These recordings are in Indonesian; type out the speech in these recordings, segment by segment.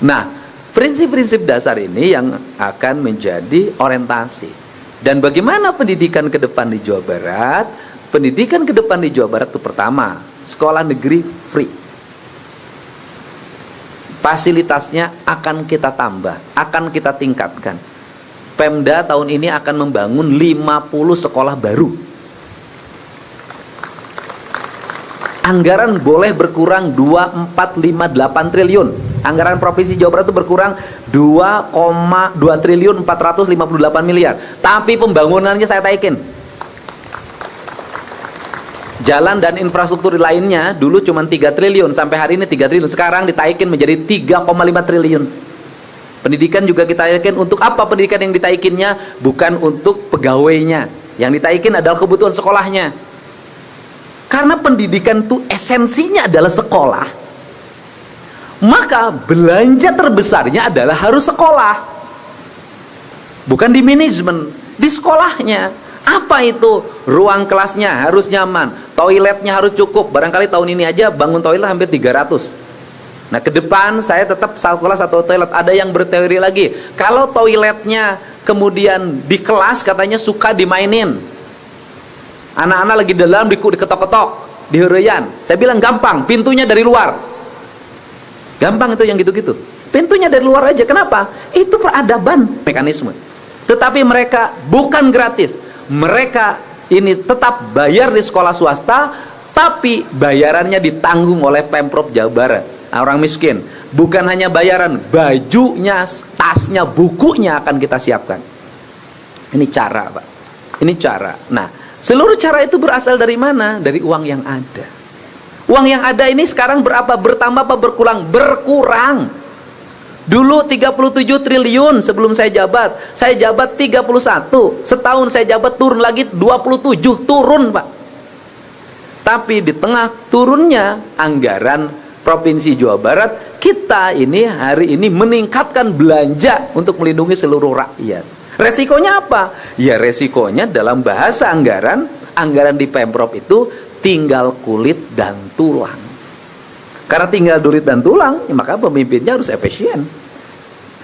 Nah, prinsip-prinsip dasar ini yang akan menjadi orientasi. Dan bagaimana pendidikan ke depan di Jawa Barat? Pendidikan ke depan di Jawa Barat itu pertama, sekolah negeri free. Fasilitasnya akan kita tambah, akan kita tingkatkan. Pemda tahun ini akan membangun 50 sekolah baru. Anggaran boleh berkurang 2,458 triliun. Anggaran Provinsi Jawa Barat itu berkurang 2,2 triliun 458 miliar. Tapi pembangunannya saya taikin. Jalan dan infrastruktur lainnya dulu cuma 3 triliun, sampai hari ini 3 triliun. Sekarang ditaikin menjadi 3,5 triliun. Pendidikan juga kita taikin. Untuk apa pendidikan yang ditaikinnya? Bukan untuk pegawainya. Yang ditaikin adalah kebutuhan sekolahnya. Karena pendidikan itu esensinya adalah sekolah, maka belanja terbesarnya adalah harus sekolah. Bukan di manajemen, di sekolahnya. Apa itu? Ruang kelasnya harus nyaman, toiletnya harus cukup. Barangkali tahun ini aja bangun toilet hampir 300. Nah, ke depan saya tetap sekolah satu toilet. Ada yang berteori lagi, kalau toiletnya kemudian di kelas katanya suka dimainin, anak-anak lagi dalam diketok-ketok, dihurian. Saya bilang gampang, pintunya dari luar. Gampang itu yang gitu-gitu. Pintunya dari luar aja. Kenapa? Itu peradaban mekanisme. Tetapi mereka bukan gratis. Mereka ini tetap bayar di sekolah swasta, tapi bayarannya ditanggung oleh Pemprov Jawa Barat. Orang miskin. Bukan hanya bayaran, bajunya, tasnya, bukunya akan kita siapkan. Ini cara, Pak. Ini cara. Nah, seluruh cara itu berasal dari mana? Dari uang yang ada. Uang yang ada ini sekarang berapa? Bertambah apa berkurang? Berkurang. Dulu 37 triliun sebelum saya jabat. Saya jabat 31. Setahun saya jabat turun lagi 27. Turun, Pak. Tapi di tengah turunnya anggaran Provinsi Jawa Barat, kita ini hari ini meningkatkan belanja untuk melindungi seluruh rakyat. Resikonya apa? Ya resikonya dalam bahasa anggaran di Pemprov itu tinggal kulit dan tulang. Karena tinggal kulit dan tulang, ya maka pemimpinnya harus efisien.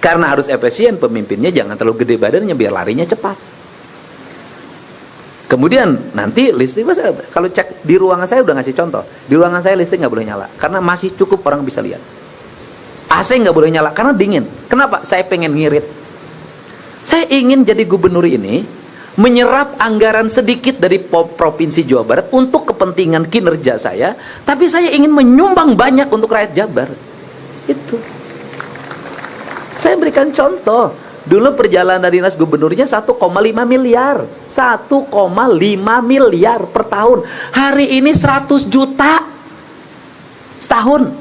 Karena harus efisien, pemimpinnya jangan terlalu gede badannya biar larinya cepat. Kemudian nanti listrik, kalau cek di ruangan saya udah ngasih contoh. Di ruangan saya listrik nggak boleh nyala karena masih cukup orang bisa lihat. AC nggak boleh nyala karena dingin. Kenapa? Saya pengen ngirit. Saya ingin jadi gubernur ini menyerap anggaran sedikit dari Provinsi Jawa Barat untuk kepentingan kinerja saya, tapi saya ingin menyumbang banyak untuk rakyat Jabar. Itu. Saya berikan contoh. Dulu perjalanan dinas gubernurnya 1,5 miliar. 1,5 miliar per tahun. Hari ini 100 juta setahun.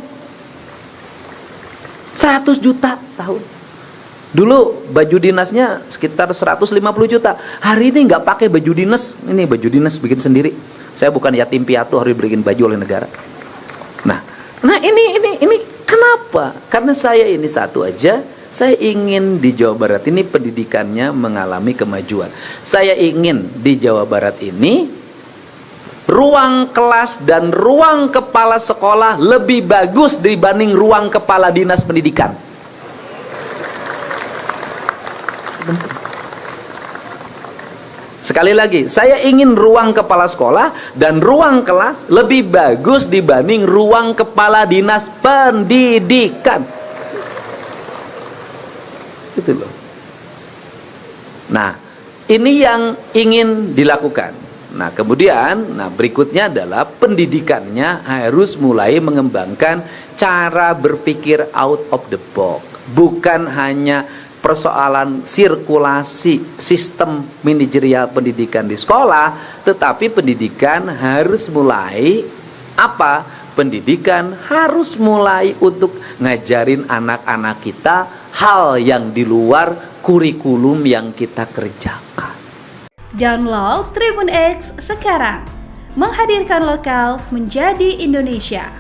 100 juta setahun. Dulu baju dinasnya sekitar 150 juta. Hari ini nggak pakai baju dinas. Ini baju dinas bikin sendiri. Saya bukan yatim piatu harus bikin baju oleh negara. Nah ini kenapa? Karena saya ini satu aja. Saya ingin di Jawa Barat ini pendidikannya mengalami kemajuan. Saya ingin di Jawa Barat ini ruang kelas dan ruang kepala sekolah lebih bagus dibanding ruang kepala dinas pendidikan. Sekali lagi, saya ingin ruang kepala sekolah dan ruang kelas lebih bagus dibanding ruang kepala dinas pendidikan. Itu loh. Nah, ini yang ingin dilakukan. Nah, kemudian, berikutnya adalah pendidikannya harus mulai mengembangkan cara berpikir out of the box. Bukan hanya persoalan sirkulasi sistem manajerial pendidikan di sekolah, tetapi pendidikan harus mulai apa? Pendidikan harus mulai untuk ngajarin anak-anak kita hal yang di luar kurikulum yang kita kerjakan. Download Tribun X sekarang, menghadirkan lokal menjadi Indonesia.